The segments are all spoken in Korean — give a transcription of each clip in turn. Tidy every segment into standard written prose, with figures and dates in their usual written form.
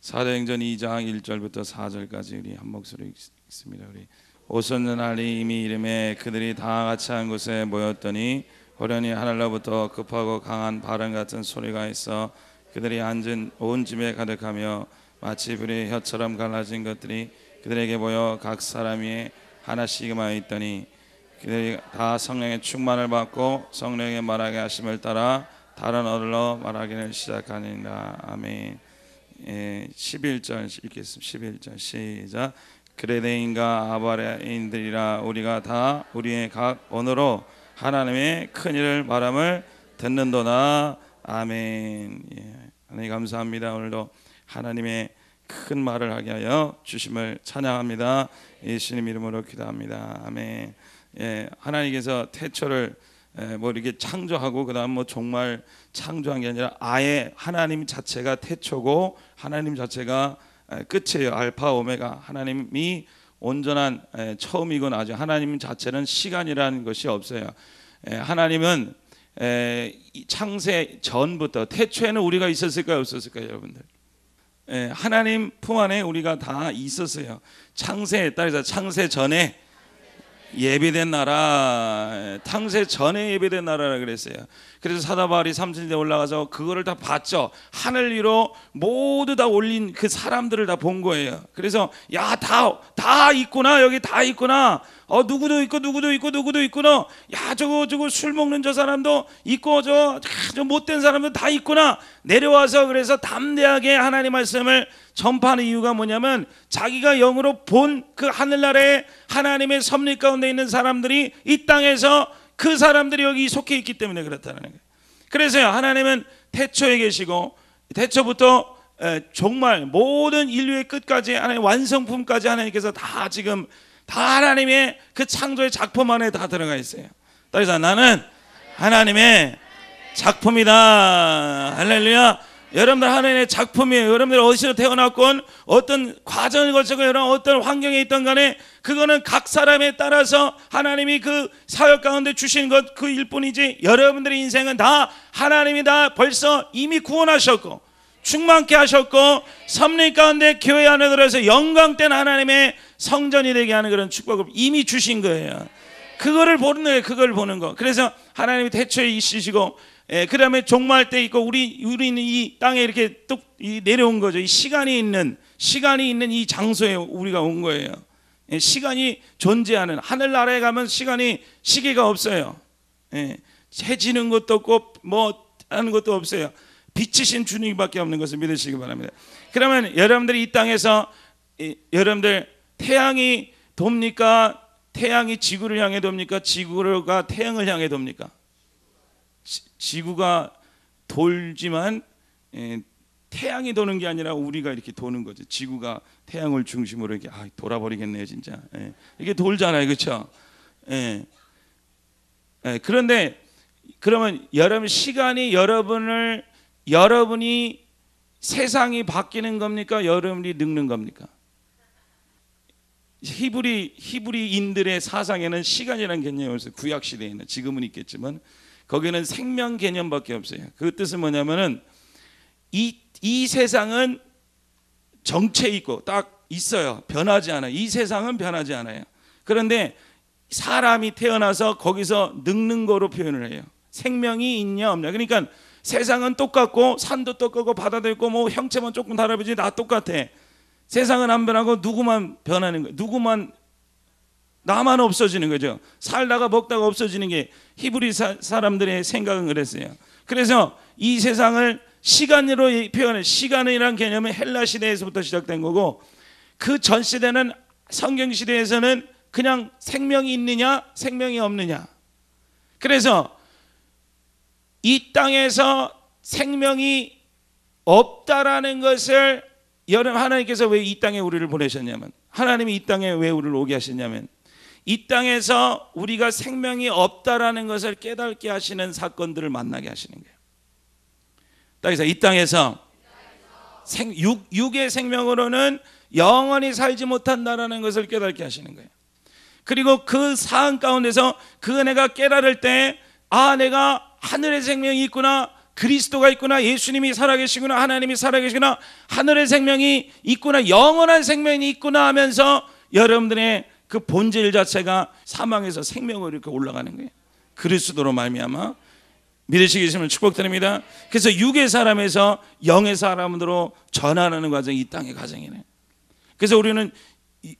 사도행전 2장 1절부터 4절까지 우리 한 목소리 읽습니다. 우리 오순절 날이 이미 이름에 그들이 다 같이 한 곳에 모였더니 호련히 하늘로부터 급하고 강한 바람 같은 소리가 있어 그들이 앉은 온 집에 가득하며 마치 불의 혀처럼 갈라진 것들이 그들에게 보여 각 사람이 하나씩만 있더니 그들이 다 성령의 충만을 받고 성령의 말하게 하심을 따라 다른 언어로 말하기를 시작하니라. 아멘. 11절 읽겠습니다. 11절 시작. 그레데인과 아바레인들이라 우리가 다 우리의 각 언어로 하나님의 큰 일을 말함을 듣는도다. 아멘. 하나님 감사합니다. 오늘도 하나님의 큰 말을 하게 하여 주심을 찬양합니다. 예수님 이름으로 기도합니다. 아멘. 하나님께서 태초를 뭐 이렇게 창조하고 그다음 뭐 정말 창조한 게 아니라 아예 하나님 자체가 태초고 하나님 자체가 끝이에요. 알파 오메가. 하나님이 온전한 처음이고 나중. 하나님 자체는 시간이라는 것이 없어요. 하나님은 창세 전부터 태초에는 우리가 있었을까요, 없었을까요, 여러분들? 하나님 품 안에 우리가 다 있었어요. 창세에 따라서 창세 전에 예배된 나라, 창세 전에 예배된 나라라 그랬어요. 그래서 사도 바울이 삼천지대에 올라가서 그거를 다 봤죠. 하늘 위로 모두 다 올린 그 사람들을 다 본 거예요. 그래서 야, 다 있구나, 여기 다 있구나. 누구도 있고 누구도 있고 누구도 있구나. 야, 저거 술 먹는 저 사람도 있고 저 못된 사람도 다 있구나. 내려와서 그래서 담대하게 하나님 말씀을 전파하는 이유가 뭐냐면 자기가 영으로 본 그 하늘나라에 하나님의 섭리 가운데 있는 사람들이 이 땅에서 그 사람들이 여기 속해 있기 때문에 그렇다는 거예요. 그래서요, 하나님은 태초에 계시고 태초부터 정말 모든 인류의 끝까지 하나님 완성품까지 하나님께서 다 지금 다 하나님의 그 창조의 작품 안에 다 들어가 있어요. 그래서 나는 하나님의 작품이다. 할렐루야. 여러분들 하나님의 작품이에요. 여러분들 어디서 태어났건 어떤 과정을 거쳐서 여러분 어떤 환경에 있던 간에 그거는 각 사람에 따라서 하나님이 그 사역 가운데 주신 것 그 일뿐이지 여러분들의 인생은 다 하나님이 다 벌써 이미 구원하셨고 충만케 하셨고 섭리 가운데 교회 안에 들어서 영광된 하나님의 성전이 되게 하는 그런 축복을 이미 주신 거예요. 그거를 보는 거예요. 그걸 보는 거. 그래서 하나님이 태초에 있으시고 그 다음에 종말 때 있고 우리는 이 땅에 이렇게 뚝 내려온 거죠. 이 시간이 있는 이 장소에 우리가 온 거예요. 시간이 존재하는 하늘나라에 가면 시계가 없어요. 해 지는 것도 없고 뭐 하는 것도 없어요. 빛이신 주님밖에 없는 것을 믿으시기 바랍니다. 그러면 여러분들이 이 땅에서 여러분들 태양이 돕니까? 태양이 지구를 향해 돕니까? 지구가 태양을 향해 돕니까? 지구가 돌지만 태양이 도는 게 아니라 우리가 이렇게 도는 거죠. 지구가 태양을 중심으로 이렇게 돌아버리겠네요, 진짜. 이게 돌잖아요, 그렇죠? 그런데 그러면 여러분 시간이 여러분이 세상이 바뀌는 겁니까? 여러분이 늙는 겁니까? 히브리인들의 사상에는 시간이라는 개념이 없어요. 구약 시대에는 지금은 있겠지만 거기는 생명 개념밖에 없어요. 그 뜻은 뭐냐면은 이 세상은 정체 있고 딱 있어요. 변하지 않아요. 이 세상은 변하지 않아요. 그런데 사람이 태어나서 거기서 늙는 거로 표현을 해요. 생명이 있냐 없냐. 그러니까 세상은 똑같고 산도 똑같고 바다도 있고 뭐 형체만 조금 다르지 다 똑같아. 세상은 안 변하고 누구만 변하는 거예요. 나만 없어지는 거죠. 살다가 먹다가 없어지는 게 히브리 사람들의 생각은 그랬어요. 그래서 이 세상을 시간으로 표현해. 시간이라는 개념은 헬라 시대에서부터 시작된 거고 그 전 시대는 성경 시대에서는 그냥 생명이 있느냐 생명이 없느냐. 그래서 이 땅에서 생명이 없다라는 것을 여러분 하나님께서 왜 이 땅에 우리를 보내셨냐면 하나님이 이 땅에 왜 우리를 오게 하셨냐면 이 땅에서 우리가 생명이 없다라는 것을 깨닫게 하시는 사건들을 만나게 하시는 거예요. 그래서 이 땅에서 육의 생명으로는 영원히 살지 못한다라는 것을 깨닫게 하시는 거예요. 그리고 그 사안 가운데서 그 은혜가 깨달을 때 내가 하늘의 생명이 있구나. 그리스도가 있구나, 예수님이 살아계시구나, 하나님이 살아계시구나, 하늘의 생명이 있구나, 영원한 생명이 있구나 하면서 여러분들의 그 본질 자체가 사망에서 생명으로 이렇게 올라가는 거예요. 그리스도로 말미암아 믿으시기 있으면 축복드립니다. 그래서 육의 사람에서 영의 사람으로 전환하는 과정이 이 땅의 과정이네. 그래서 우리는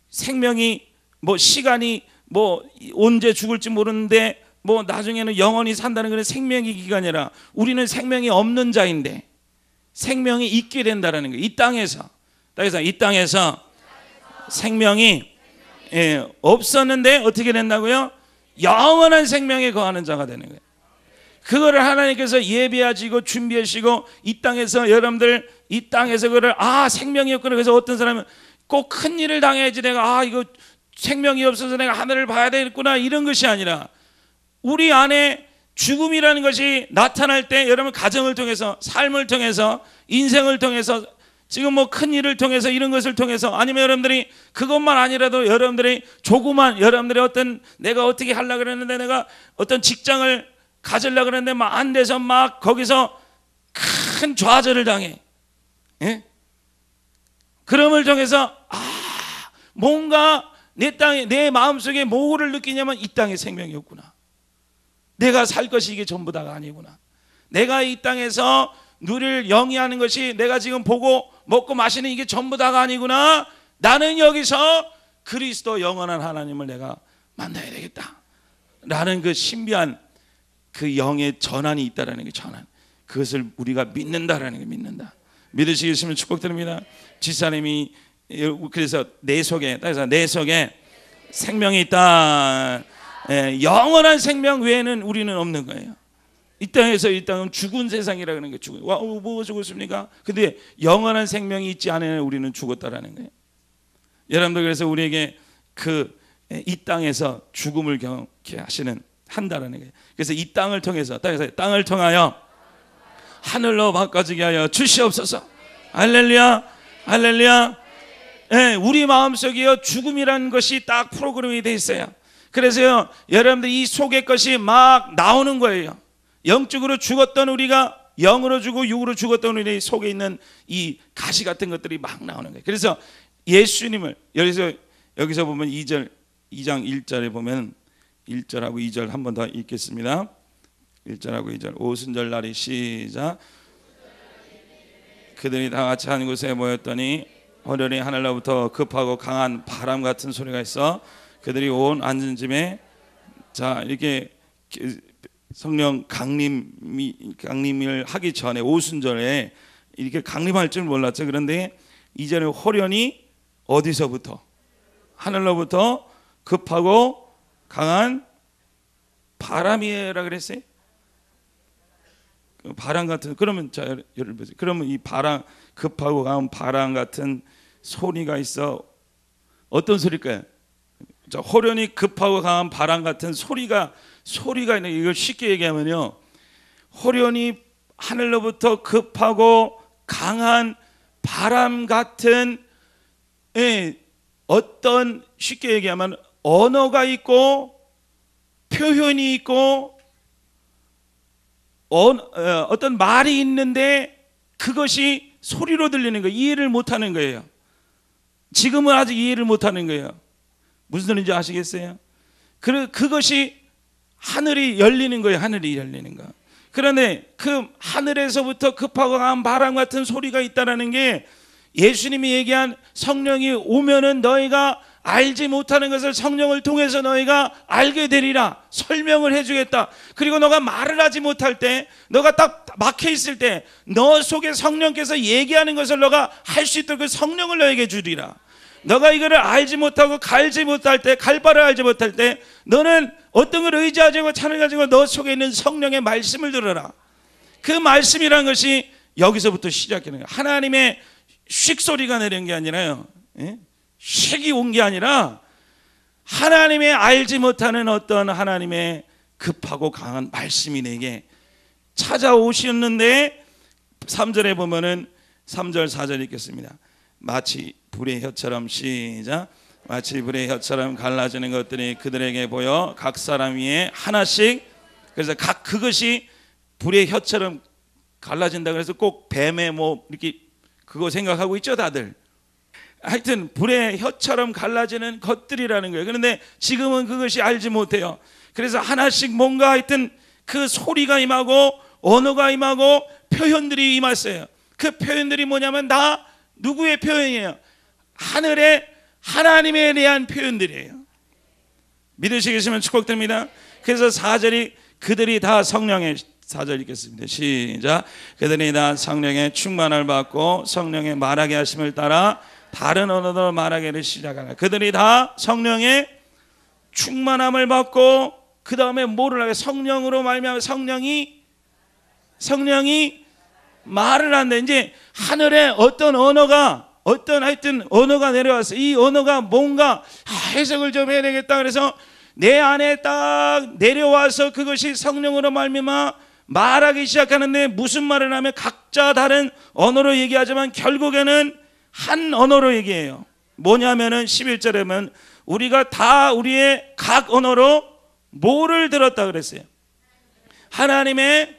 생명이 뭐 시간이 뭐 언제 죽을지 모르는데 뭐 나중에는 영원히 산다는 그런 생명의 기간이라 우리는 생명이 없는 자인데 생명이 있게 된다는 거예요. 이 땅에서 생명이 없었는데 어떻게 된다고요? 영원한 생명에 거하는 자가 되는 거예요. 그거를 하나님께서 예비하시고 준비하시고 이 땅에서 여러분들 이 땅에서 그걸 생명이 없구나. 그래서 어떤 사람은 꼭 큰 일을 당해야지 내가 이거 생명이 없어서 내가 하늘을 봐야 되겠구나 이런 것이 아니라 우리 안에 죽음이라는 것이 나타날 때 여러분 가정을 통해서 삶을 통해서 인생을 통해서 지금 뭐 큰 일을 통해서 이런 것을 통해서 아니면 여러분들이 그것만 아니라도 여러분들이 조그만 여러분들이 어떤 내가 어떻게 하려고 그랬는데 내가 어떤 직장을 가지려고 그랬는데 막 안 돼서 막 거기서 큰 좌절을 당해. 그럼을 통해서 뭔가 내 땅에 내 마음속에 뭐를 느끼냐면 이 땅에 생명이 없구나. 내가 살 것이 이게 전부 다가 아니구나. 내가 이 땅에서 누릴 영위하는 것이 내가 지금 보고 먹고 마시는 이게 전부 다가 아니구나. 나는 여기서 그리스도 영원한 하나님을 내가 만나야 되겠다 라는 그 신비한 그 영의 전환이 있다라는 게 전환. 그것을 우리가 믿는다라는 게 믿는다. 믿으시겠으면 축복드립니다. 집사님이 그래서 내 속에 생명이 있다. 영원한 생명 외에는 우리는 없는 거예요. 이 땅은 죽은 세상이라 그러는 거예요. 뭐 죽었습니까? 근데 영원한 생명이 있지 않으면 우리는 죽었다라는 거예요. 여러분들 그래서 우리에게 이 땅에서 죽음을 경험케 한다라는 거예요. 그래서 이 땅을 통해서 땅을 통하여 하늘로 바꿔지게 하여 주시옵소서. 할렐루야, 할렐루야. 우리 마음속에요 죽음이라는 것이 딱 프로그램이 돼 있어요. 그래서요 여러분들 이 속의 것이 막 나오는 거예요. 영적으로 죽었던 우리가 영으로 죽고 육으로 죽었던 우리 속에 있는 이 가시 같은 것들이 막 나오는 거예요. 그래서 예수님을 여기서 보면 2장 1절에 보면 1절하고 2절 한 번 더 읽겠습니다. 1절하고 2절. 오순절 날이 시작. 그들이 다 같이 한 곳에 모였더니 호련히 하늘로부터 급하고 강한 바람 같은 소리가 있어 그들이 온 앉은 집에 이렇게 성령 강림을 하기 전에 오순절에 이렇게 강림할 줄 몰랐죠. 그런데 이전에 호련히 어디서부터? 하늘로부터 급하고 강한 바람이라 그랬어요. 바람 같은 그러면 여러분 보세요. 그러면 이 바람 급하고 강한 바람 같은 소리가 있어. 어떤 소리일까요? 호련히 급하고 강한 바람 같은 소리가 있는 이걸 쉽게 얘기하면요. 호련히 하늘로부터 급하고 강한 바람 같은 어떤 쉽게 얘기하면 언어가 있고 표현이 있고 어떤 말이 있는데 그것이 소리로 들리는 거예요. 이해를 못하는 거예요. 지금은 아직 이해를 못하는 거예요. 무슨 소리인지 아시겠어요? 그것이 하늘이 열리는 거예요. 하늘이 열리는 거. 그런데 그 하늘에서부터 급하고 강한 바람 같은 소리가 있다라는 게 예수님이 얘기한 성령이 오면은 너희가 알지 못하는 것을 성령을 통해서 너희가 알게 되리라. 설명을 해주겠다. 그리고 너가 말을 하지 못할 때, 너가 딱 막혀 있을 때, 너 속에 성령께서 얘기하는 것을 너가 할 수 있도록 그 성령을 너에게 주리라. 너가 이거를 알지 못하고 갈지 못할 때, 갈 바를 알지 못할 때, 너는 어떤 걸 의지하고 찬을 가지고 너 속에 있는 성령의 말씀을 들어라. 그 말씀이라는 것이 여기서부터 시작하는 거예요. 하나님의 쉭소리가 내린 게 아니라요. 쉭이 온 게 아니라 하나님의 알지 못하는 어떤 하나님의 급하고 강한 말씀이 내게 찾아오셨는데 3절에 보면은 3절 4절 읽겠습니다. 마치 불의 혀처럼 시작. 마치 불의 혀처럼 갈라지는 것들이 그들에게 보여 각 사람 위에 하나씩. 그래서 그것이 불의 혀처럼 갈라진다 그래서 꼭 뱀의 뭐 이렇게 그거 생각하고 있죠 다들. 하여튼 불의 혀처럼 갈라지는 것들이라는 거예요. 그런데 지금은 그것이 알지 못해요. 그래서 하나씩 뭔가 하여튼 그 소리가 임하고 언어가 임하고 표현들이 임했어요. 그 표현들이 뭐냐면 다 누구의 표현이에요? 하늘의 하나님에 대한 표현들이에요. 믿으시겠으면 축복드립니다. 그래서 4절이 그들이 다 성령의 4절 읽겠습니다. 시작. 그들이 다 성령의 충만을 받고 성령의 말하게 하심을 따라 다른 언어로 말하기를 시작하라. 그들이 다 성령의 충만함을 받고 그 다음에 뭐를 하게? 성령으로 말미암아 성령이 말을 한다. 이제 하늘에 어떤 언어가 하여튼 언어가 내려왔어. 이 언어가 뭔가 해석을 좀 해야 되겠다. 그래서 내 안에 딱 내려와서 그것이 성령으로 말미암아 말하기 시작하는데 무슨 말을 하면 각자 다른 언어로 얘기하지만 결국에는 한 언어로 얘기해요. 뭐냐면은 11절에 보면 우리가 다 우리의 각 언어로 뭐를 들었다 그랬어요? 하나님의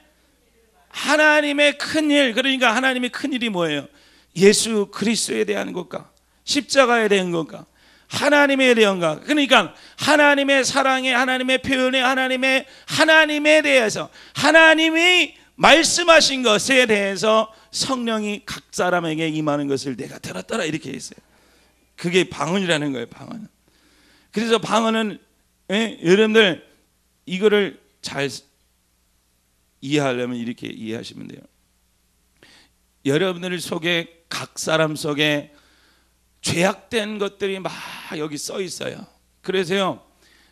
큰 일. 그러니까 하나님의 큰 일이 뭐예요? 예수 그리스도에 대한 것과 십자가에 대한 것과 하나님에 대한 것. 그러니까 하나님의 사랑에, 하나님의 표현에, 하나님에 대해서 하나님이 말씀하신 것에 대해서 성령이 각 사람에게 임하는 것을 내가 들었더라 이렇게 했어요. 그게 방언이라는 거예요. 방언. 그래서 방언은 여러분들 이거를 잘 이해하려면 이렇게 이해하시면 돼요. 여러분들 속에 각 사람 속에 죄악된 것들이 막 여기 써 있어요. 그래서요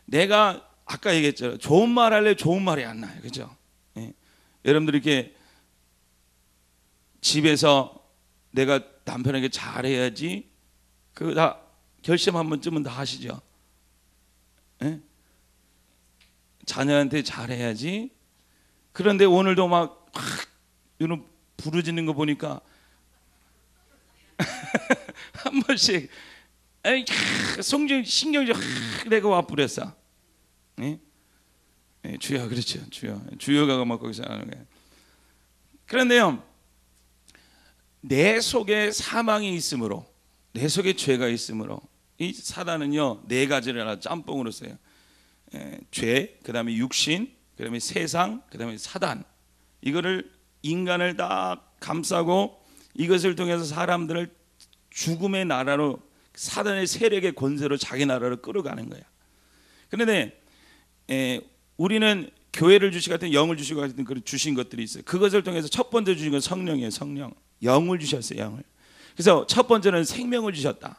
내가 아까 얘기했죠. 좋은 말 할래 좋은 말이 안 나요. 그죠? 여러분들 이렇게 집에서 내가 남편에게 잘해야지 그거 다 결심 한 번쯤은 다 하시죠. 자녀한테 잘해야지. 그런데 오늘도 막 이런 부르짖는 거 보니까 한 번씩 신경이 내가 와 뿌렸어. 주여 그렇죠. 주여가 막 거기서 하는 거예요. 그런데요 내 속에 사망이 있으므로 내 속에 죄가 있으므로 이 사단은요 네 가지를 하나 짬뽕으로 써요. 죄, 그 다음에 육신, 그 다음에 세상, 그 다음에 사단. 이거를 인간을 다 감싸고 이것을 통해서 사람들을 죽음의 나라로 사단의 세력의 권세로 자기 나라로 끌어가는 거야. 그런데 우리는 교회를 주시고 같은 영을 주시고 같은 그런 주신 것들이 있어요. 그것을 통해서 첫 번째 주신 건 성령이에요. 성령. 영을 주셨어요. 영을. 그래서 첫 번째는 생명을 주셨다.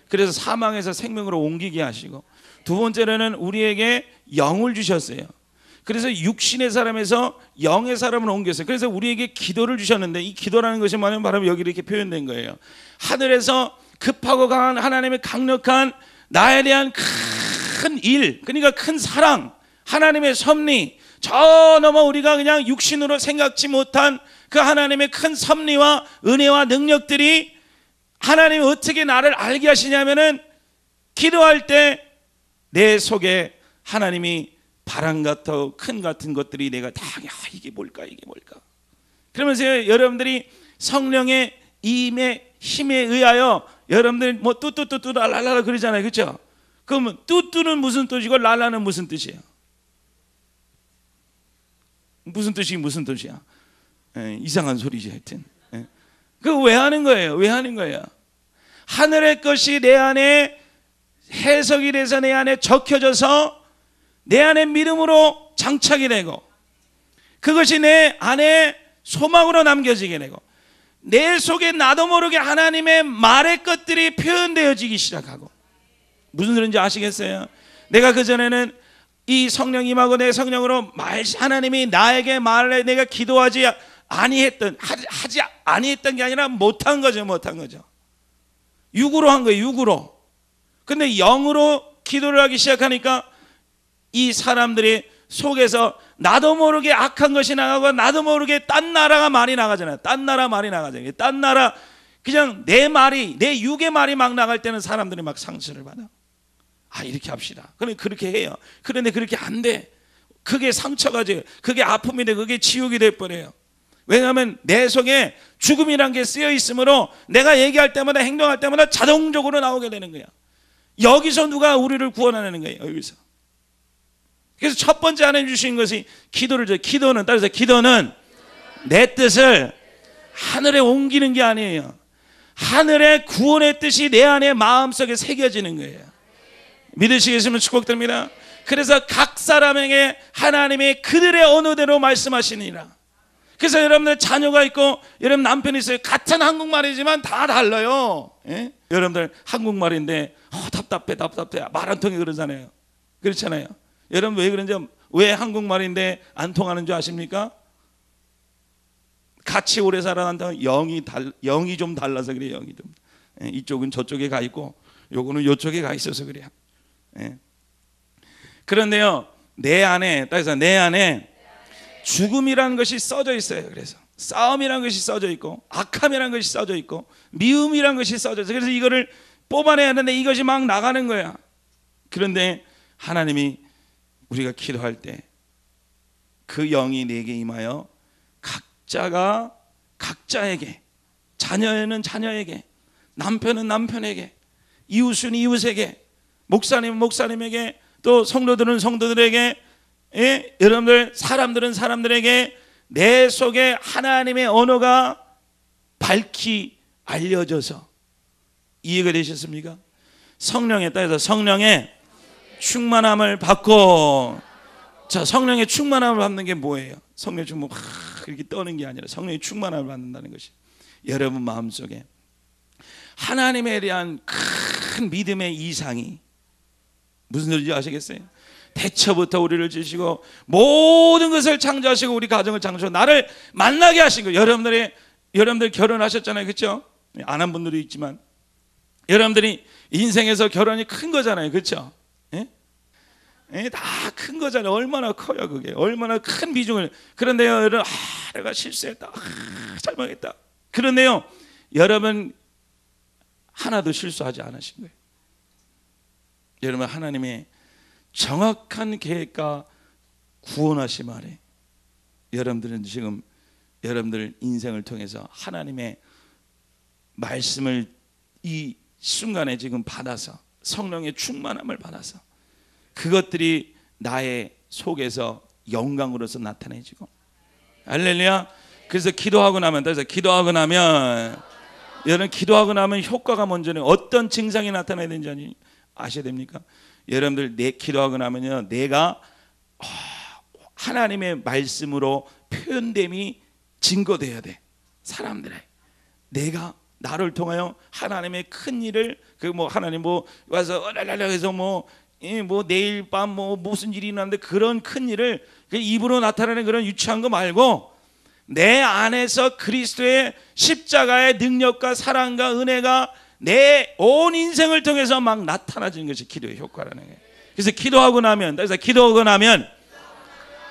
그래서 사망에서 생명으로 옮기게 하시고 두 번째로는 우리에게 영을 주셨어요. 그래서 육신의 사람에서 영의 사람을 옮겼어요. 그래서 우리에게 기도를 주셨는데 이 기도라는 것이 뭐냐면 바로 여기 이렇게 표현된 거예요. 하늘에서 급하고 강한 하나님의 강력한 나에 대한 큰 일, 그러니까 큰 사랑, 하나님의 섭리, 저 넘어 우리가 그냥 육신으로 생각지 못한 그 하나님의 큰 섭리와 은혜와 능력들이 하나님이 어떻게 나를 알게 하시냐면은 기도할 때 내 속에 하나님이 바람 같아 큰 같은 것들이 내가 다 이게 뭘까 그러면서 여러분들이 성령의 임의 힘에 의하여 여러분들 뭐 뚜뚜뚜뚜 랄랄라 그러잖아요. 그렇죠? 그러면 뚜뚜는 무슨 뜻이고 랄라는 무슨 뜻이에요? 무슨 뜻이야? 이상한 소리지 하여튼. 그거 왜 하는 거예요? 하늘의 것이 내 안에 해석이 돼서 내 안에 적혀져서 내 안에 믿음으로 장착이 되고 그것이 내 안에 소망으로 남겨지게 되고 내 속에 나도 모르게 하나님의 말의 것들이 표현되어지기 시작하고 무슨 소리인지 아시겠어요? 내가 그전에는 이 성령 임하고 내 성령으로 하나님이 나에게 말해 내가 기도하지 아니했던 게 아니라 못한 거죠. 육으로 한 거예요. 육으로. 근데 영으로 기도를 하기 시작하니까 이 사람들이 속에서 나도 모르게 악한 것이 나가고 나도 모르게 딴 나라가 말이 나가잖아요. 딴 나라 그냥 내 육의 말이 막 나갈 때는 사람들이 막 상처를 받아. 이렇게 합시다. 그렇게 해요. 그런데 그렇게 안 돼. 그게 상처가 돼요. 그게 아픔이 돼. 그게 지옥이 돼버려요. 왜냐하면 내 속에 죽음이란 게 쓰여 있으므로 내가 얘기할 때마다 행동할 때마다 자동적으로 나오게 되는 거야. 여기서 누가 우리를 구원하는 거예요. 여기서. 그래서 첫 번째 하나님 주신 것이 기도를 줘요. 기도는 따라서 기도는 내 뜻을 하늘에 옮기는 게 아니에요. 하늘의 구원의 뜻이 내 안에 마음속에 새겨지는 거예요. 믿으시겠으면 축복드립니다. 그래서 각 사람에게 하나님이 그들의 언어대로 말씀하시니라. 그래서 여러분들 자녀가 있고 여러분 남편이 있어요. 같은 한국말이지만 다 달라요. 예? 여러분들 한국말인데 답답해 말 안 통해 그러잖아요. 그렇잖아요. 여러분 왜 그런지, 왜 한국말인데 안 통하는 줄 아십니까? 같이 오래 살아간다면 영이 좀 달라서 그래요. 영이 좀. 예? 이쪽은 저쪽에 가 있고 요거는 요쪽에 가 있어서 그래요. 예? 그런데요, 내 안에 죽음이라는 것이 써져 있어요. 그래서 싸움이라는 것이 써져 있고 악함이라는 것이 써져 있고 미움이라는 것이 써져 있어요. 그래서 이거를 뽑아내야 하는데 이것이 막 나가는 거야. 그런데 하나님이 우리가 기도할 때 그 영이 내게 임하여 각자가 각자에게, 자녀는 자녀에게, 남편은 남편에게, 이웃은 이웃에게, 목사님은 목사님에게, 또 성도들은 성도들에게, 예? 여러분들 사람들은 사람들에게 내 속에 하나님의 언어가 밝히 알려져서, 이해가 되셨습니까? 성령에 따라서 성령의 충만함을 받고, 자, 성령의 충만함을 받는 게 뭐예요? 성령의 충만, 그렇게 떠는 게 아니라 성령의 충만함을 받는다는 것이 여러분 마음속에 하나님에 대한 큰 믿음의 이상이 무슨 소리인지 아시겠어요? 대처부터 우리를 주시고 모든 것을 창조하시고 우리 가정을 창조하시고 나를 만나게 하신 거예요. 여러분들 결혼하셨잖아요. 그렇죠? 안 한 분들도 있지만 여러분들이 인생에서 결혼이 큰 거잖아요. 그렇죠? 예? 다 큰 거잖아요. 얼마나 커요 그게. 얼마나 큰 비중을. 그런데요, 여러분, 내가 실수했다, 잘못했다. 그런데요, 여러분 하나도 실수하지 않으신 거예요. 여러분 하나님의 정확한 계획과 구원하심 아래 여러분들은 지금 여러분들 인생을 통해서 하나님의 말씀을 이 순간에 지금 받아서 성령의 충만함을 받아서 그것들이 나의 속에서 영광으로서 나타내지고, 할렐루야. 그래서 기도하고 나면 여러분 기도하고 나면 효과가 먼저는 어떤 증상이 나타나야 되는지 아셔야 됩니까? 여러분들 기도하고 나면요, 내가 하나님의 말씀으로 표현됨이 증거돼야 돼. 사람들의 내가 나를 통하여 하나님의 큰 일을 하나님 와서 해서 내일 밤 무슨 일이 있는데 그런 큰 일을 입으로 나타내는 그런 유치한 거 말고 내 안에서 그리스도의 십자가의 능력과 사랑과 은혜가 내 온 인생을 통해서 막 나타나지는 것이 기도의 효과라는 거예요. 그래서 기도하고 나면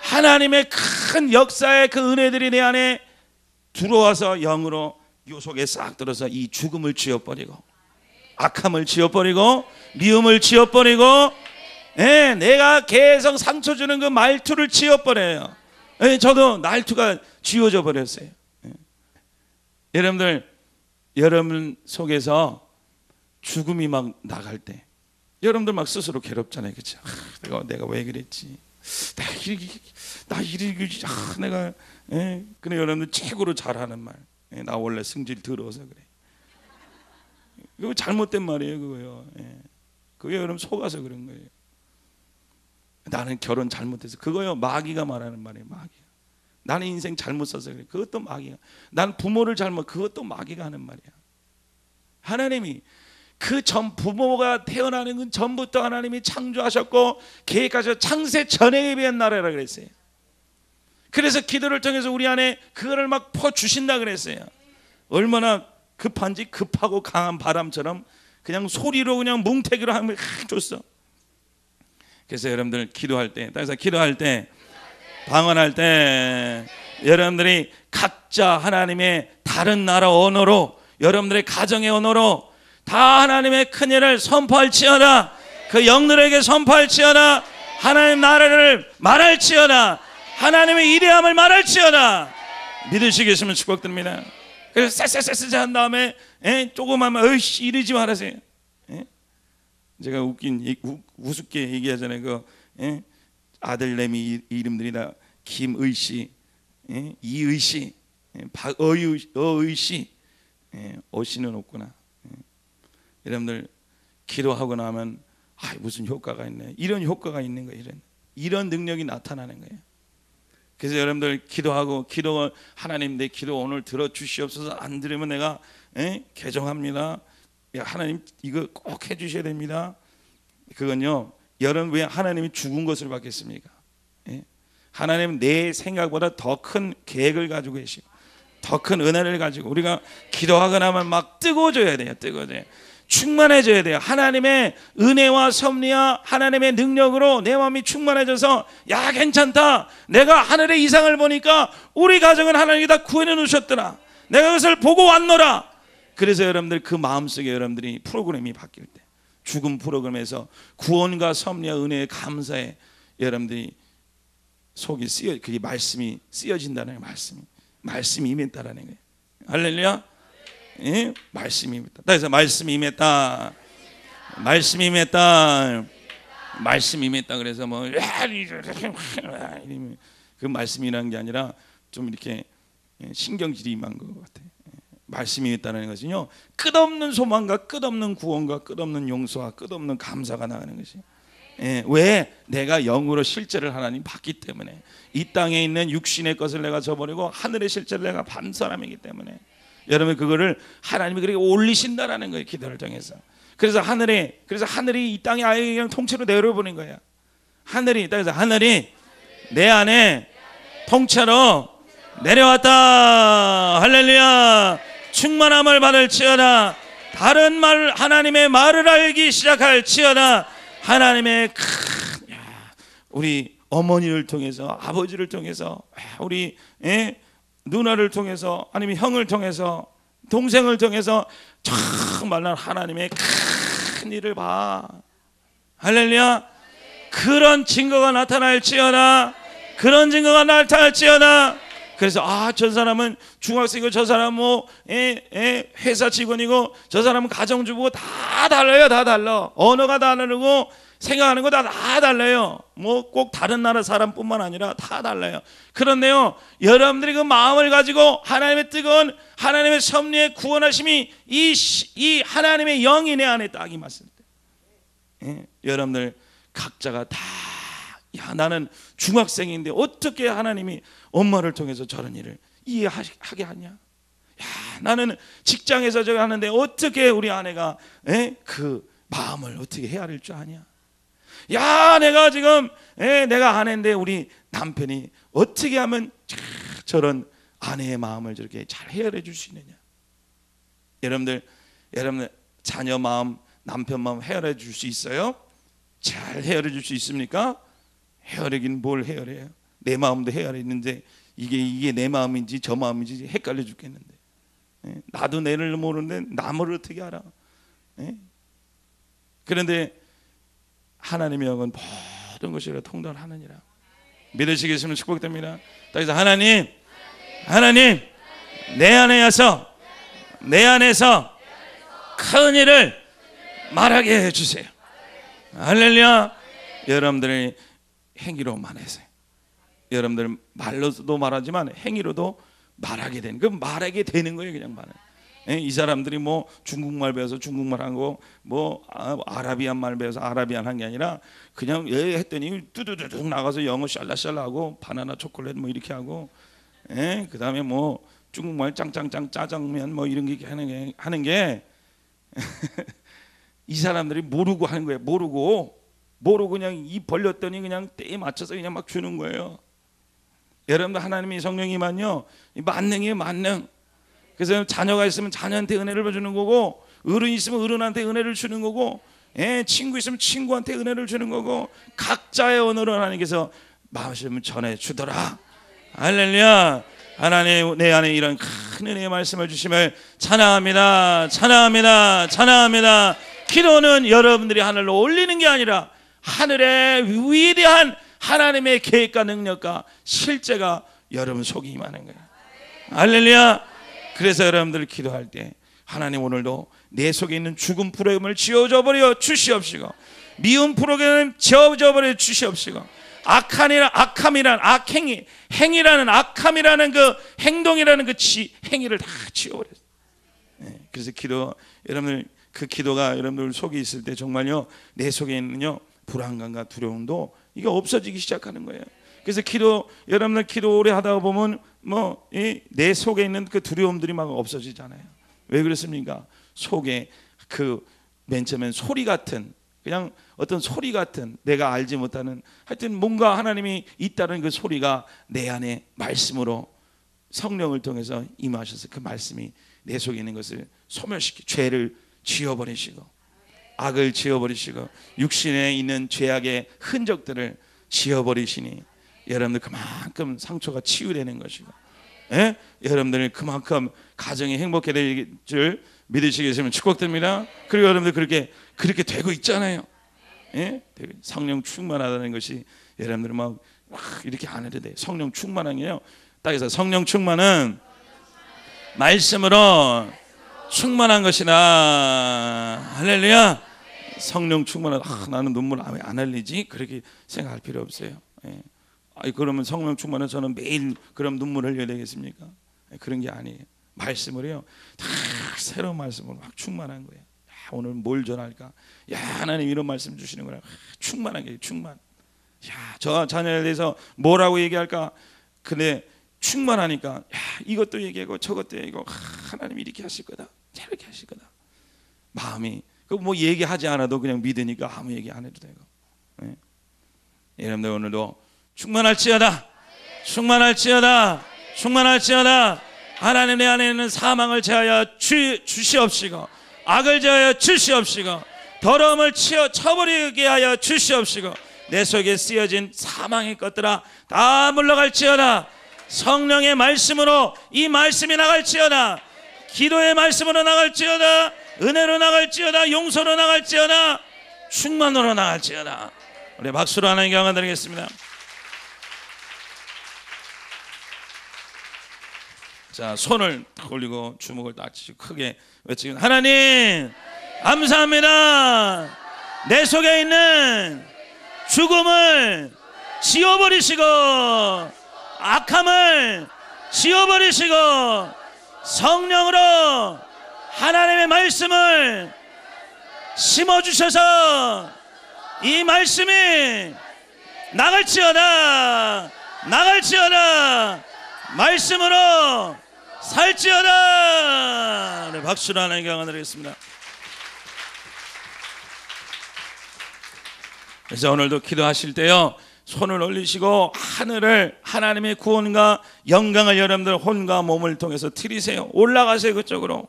하나님의 큰 역사의 그 은혜들이 내 안에 들어와서 영으로 요 속에 싹 들어서 이 죽음을 지워버리고 악함을 지워버리고 미움을 지워버리고, 예, 내가 계속 상처 주는 그 말투를 지워버려요. 예, 저도 말투가 지워져 버렸어요. 예. 여러분 속에서 죽음이 막 나갈 때 여러분들 막 스스로 괴롭잖아요. 그렇죠? 내가 왜 그랬지? 내가 예. 근데 여러분들 최고로 잘하는 말, 예, 나 원래 성질 더러워서 그래. 그거 잘못된 말이에요. 그거요. 예. 그게 여러분 속아서 그런 거예요. 나는 결혼 잘못해서, 그거요 마귀가 말하는 말이에요. 마귀가. 나는 인생 잘못 써서 그래. 그것도 마귀가. 난 부모를 그것도 마귀가 하는 말이야. 하나님이 그 전 부모가 태어나는 건 전부터 하나님이 창조하셨고 계획하셔. 창세 전에 예비한 나라라 그랬어요. 그래서 기도를 통해서 우리 안에 그거를 막 퍼주신다 그랬어요. 얼마나 급한지, 급하고 강한 바람처럼 그냥 소리로 그냥 뭉태기로 하면 줬어. 그래서 여러분들 기도할 때, 방언할 때 여러분들이 각자 하나님의 다른 나라 언어로, 여러분들의 가정의 언어로 다 하나님의 큰일을 선포할지어다. 그 영들에게 선포할지어다. 하나님 나라를 말할지어다. 하나님의 위대함을 말할지어다. 믿으시겠으면 축복드립니다. 그래서 쎄쎄쎄쎄 한 다음에 조금만 어이씨 이러지 말아세요. 제가 우습게 얘기하잖아요. 그 아들내미 이름들이 다 김의씨, 이의씨, 어의씨, 어씨는 없구나. 여러분들 기도하고 나면 무슨 효과가 있네. 이런 효과가 있는 거예요. 이런 능력이 나타나는 거예요. 그래서 여러분들 기도 하나님 내 기도 오늘 들어주시옵소서. 안 들으면 내가 개종합니다. 하나님 이거 꼭 해주셔야 됩니다. 그건요, 여러분 왜 하나님이 죽은 것을 받겠습니까? 하나님은 내 생각보다 더 큰 계획을 가지고 계시고 더 큰 은혜를 가지고 우리가 기도하고 나면 막 뜨거워져야 돼요. 충만해져야 돼요. 하나님의 은혜와 섭리와 하나님의 능력으로 내 마음이 충만해져서 야 괜찮다, 내가 하늘의 이상을 보니까 우리 가정은 하나님이 다 구원해 놓으셨더라, 내가 그것을 보고 왔노라. 그래서 여러분들 그 마음속에 여러분들이 프로그램이 바뀔 때, 죽음 프로그램에서 구원과 섭리와 은혜에 감사해 여러분들이 속이 쓰여, 그게 말씀이 쓰여진다는 거예요. 말씀이 임했다라는 거예요. 할렐루야. 말씀이 임했다. 그래서 말씀이 임했다. 그래서 뭐 그 말씀이라는 게 아니라 좀 이렇게 신경질이 임한 것 같아요. 말씀이 임했다는 것은요, 끝없는 소망과 끝없는 구원과 끝없는 용서와 끝없는 감사가 나가는 것이. 왜? 내가 영으로 실제를 하나님 받기 때문에. 이 땅에 있는 육신의 것을 내가 저버리고 하늘의 실제를 내가 받은 사람이기 때문에. 여러분 그거를 하나님이 그렇게 올리신다라는 거예요. 기도를 통해서. 그래서 하늘이 이 땅에 아예 그냥 통째로 내려보는 거예요. 그래서 하늘이 내 안에 통째로 내려왔다. 할렐루야. 충만함을 받을지어다. 다른 말 하나님의 말을 알기 시작할지어다. 하나님의 우리 어머니를 통해서, 아버지를 통해서, 우리 누나를 통해서, 아니면 형을 통해서, 동생을 통해서 정말 하나님의 큰 일을 봐. 할렐루야. 그런 증거가 나타날지어다. 그래서 저 사람은 중학생이고 저 사람은 뭐 회사 직원이고 저 사람은 가정주부고 다 달라요. 다 달라. 언어가 다르고 생각하는 거 다 달라요. 뭐 꼭 다른 나라 사람뿐만 아니라 다 달라요. 그런데요, 여러분들이 그 마음을 가지고 하나님의 뜨거운 하나님의 섭리의 구원하심이 이 하나님의 영이 내 안에 딱 임했을 때, 여러분들 각자가 다 나는 중학생인데 어떻게 하나님이 엄마를 통해서 저런 일을 이해하게 하냐? 나는 직장에서 저거 하는데 어떻게 우리 아내가 그 마음을 어떻게 헤아릴 줄 아냐? 내가 지금 내가 아내인데 우리 남편이 어떻게 하면 저런 아내의 마음을 저렇게 잘 헤아려 줄 수 있느냐? 여러분들 자녀 마음, 남편 마음 헤아려 줄 수 있어요? 잘 헤아려 줄 수 있습니까? 헤아리긴 뭘 헤아려요? 내 마음도 헤아리는데 이게 내 마음인지 저 마음인지 헷갈려 죽겠는데. 나도 내를 모르는데 남을 어떻게 알아? 그런데 하나님의 영은 모든 것을 통달하느니라. 믿으시겠으면 축복됩니다. 그래서 하나님 내 안에서 큰 일을 말하게 해주세요. 할렐루야. 여러분들의 행위로만 해서, 여러분들 말로도 말하지만 행위로도 말하게 되는, 그 말하게 되는 거예요. 그냥 말은. 이 사람들이 뭐 중국말 배워서 중국말 하고 뭐 아라비안 말 배워서 아라비안 한 게 아니라 그냥 했더니 뚜두두둑 나가서 영어 샬라샬라 하고 바나나 초콜릿 뭐 이렇게 하고, 그 다음에 뭐 중국말 짱짱짱 짜장면 뭐 이런 게 하는 게 이 사람들이 모르고 하는 거예요. 모르고 그냥 입 벌렸더니 그냥 때에 맞춰서 그냥 막 주는 거예요. 여러분들 하나님의 성령이만요 만능이에요. 만능. 그래서 자녀가 있으면 자녀한테 은혜를 주는 거고, 어른이 있으면 어른한테 은혜를 주는 거고, 친구 있으면 친구한테 은혜를 주는 거고, 각자의 언어로 하나님께서 말씀을 전해주더라. 할렐루야. 하나님 내 안에 이런 큰 은혜의 말씀을 주심을 찬양합니다. 기도는 여러분들이 하늘로 올리는 게 아니라 하늘의 위대한 하나님의 계획과 능력과 실제가 여러분 속에 임하는 거예요. 할렐루야. 그래서 여러분들 기도할 때 하나님 오늘도 내 속에 있는 죽은 프로그램을 지워져 버려 주시옵시고, 미운 프로그램을 지워져 버려 주시옵시고, 악함이란 악행위, 행위라는 악함이라는 그 행동이라는 그 행위를 다 지워버려요. 네, 그래서 여러분들 그 기도가 여러분들 속에 있을 때 정말요, 내 속에 있는요 불안감과 두려움도 이게 없어지기 시작하는 거예요. 그래서 여러분들 기도 오래 하다 보면 내 속에 있는 그 두려움들이 막 없어지잖아요. 왜 그렇습니까? 속에 그 맨 처음엔 소리 같은, 그냥 어떤 소리 같은, 내가 알지 못하는, 하여튼 뭔가 하나님이 있다는 그 소리가 내 안에 말씀으로 성령을 통해서 임하셔서 그 말씀이 내 속에 있는 것을 소멸시키고 죄를 지워버리시고, 악을 지워버리시고, 육신에 있는 죄악의 흔적들을 지워버리시니 여러분들 그만큼 상처가 치유되는 것이고, 예? 여러분들 그만큼 가정이 행복해질 줄 믿으시겠으면 축복됩니다. 그리고 여러분들 그렇게 되고 있잖아요. 예? 성령 충만하다는 것이 여러분들 막 이렇게 안 해도 돼. 성령 충만한 게요, 딱 해서 성령 충만은 말씀으로 충만한 것이다. 할렐루야. 성령 충만한, 나는 눈물 왜 안 흘리지? 그렇게 생각할 필요 없어요. 예. 그러면 성령 충만은 저는 매일 그럼 눈물 흘려야 되겠습니까? 그런 게 아니에요. 말씀으로요, 다 새로운 말씀으로 막 충만한 거예요. 오늘 뭘 전할까? 하나님 이런 말씀 주시는 거라. 충만한 게 충만. 저 자녀에 대해서 뭐라고 얘기할까? 근데 충만하니까 이것도 얘기하고 저것도 얘기하고, 하나님 이렇게 하실 거다, 저렇게 하실 거다. 마음이 뭐 얘기하지 않아도 그냥 믿으니까 아무 얘기 안 해도 되고. 네. 여러분들 오늘도 충만할지어다, 충만할지어다, 충만할지어다. 하나님 내 안에 있는 사망을 제하여 주시옵시고, 악을 제하여 주시옵시고, 더러움을 쳐버리게 하여 주시옵시고, 내 속에 쓰여진 사망의 것들아 다 물러갈지어다. 성령의 말씀으로 이 말씀이 나갈지어다. 기도의 말씀으로 나갈지어다. 은혜로 나갈지어다. 용서로 나갈지어다. 충만으로 나갈지어다. 우리 박수로 하나님께 영광 드리겠습니다. 자, 손을 딱 올리고 주먹을 딱 쥐고 크게 외치고, 하나님 감사합니다. 내 속에 있는 죽음을 지워버리시고, 악함을 지워버리시고, 성령으로 하나님의 말씀을 심어주셔서 이 말씀이 나갈지어다, 나갈지어다. 말씀으로 살지어다. 네, 박수로 하나님께 영광 드리겠습니다. 그래서 오늘도 기도하실 때요, 손을 올리시고 하늘을, 하나님의 구원과 영광을 여러분들 혼과 몸을 통해서 드리세요. 올라가세요, 그쪽으로.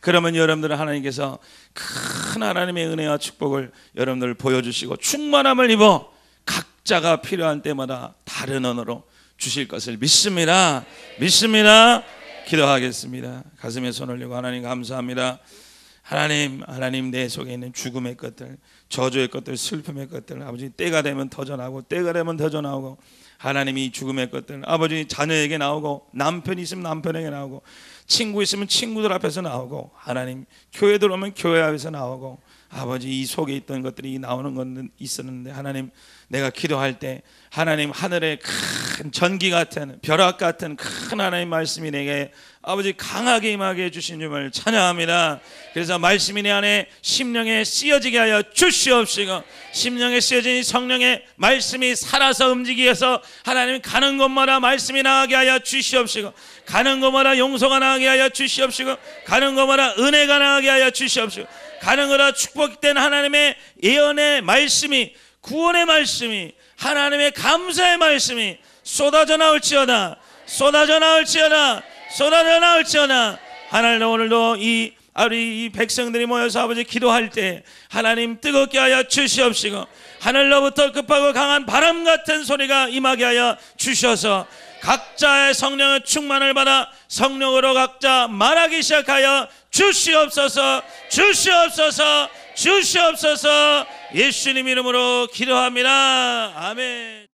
그러면 여러분들 하나님께서 큰 하나님의 은혜와 축복을 여러분들 보여주시고, 충만함을 입어 각자가 필요한 때마다 다른 언어로 주실 것을 믿습니다. 믿습니다. 기도하겠습니다. 가슴에 손을 올리고, 하나님 감사합니다. 하나님 내 속에 있는 죽음의 것들, 저주의 것들, 슬픔의 것들, 아버지 때가 되면 터져나오고, 때가 되면 터져나오고, 하나님이 죽음의 것들, 아버지 자녀에게 나오고, 남편이 있으면 남편에게 나오고, 친구 있으면 친구들 앞에서 나오고, 하나님 교회 들어오면 교회 앞에서 나오고, 아버지 이 속에 있던 것들이 나오는 건 있었는데, 하나님 내가 기도할 때 하나님 하늘의 큰 전기 같은, 벼락 같은 큰 하나님 말씀이 내게 아버지 강하게 임하게 해주신 줄을 찬양합니다. 그래서 말씀이 내 안에 심령에 씌어지게 하여 주시옵시고, 심령에 씌어진 성령의 말씀이 살아서 움직이게 해서 하나님 가는 곳마다 말씀이 나가게 하여 주시옵시고, 가는 곳마다 용서가 나가게 하여 주시옵시고, 가는 곳마다 은혜가 나가게 하여 주시옵시고, 가는 곳마다 축복된 하나님의 예언의 말씀이, 구원의 말씀이, 하나님의 감사의 말씀이 쏟아져 나올지어다, 쏟아져 나올지어다, 쏟아져 나올지어다. 하나님 오늘도 이 백성들이 모여서 아버지 기도할 때 하나님 뜨겁게 하여 주시옵시고, 하늘로부터 급하고 강한 바람 같은 소리가 임하게 하여 주셔서 각자의 성령의 충만을 받아 성령으로 각자 말하기 시작하여 주시옵소서, 주시옵소서, 주시옵소서. 예수님 이름으로 기도합니다. 아멘.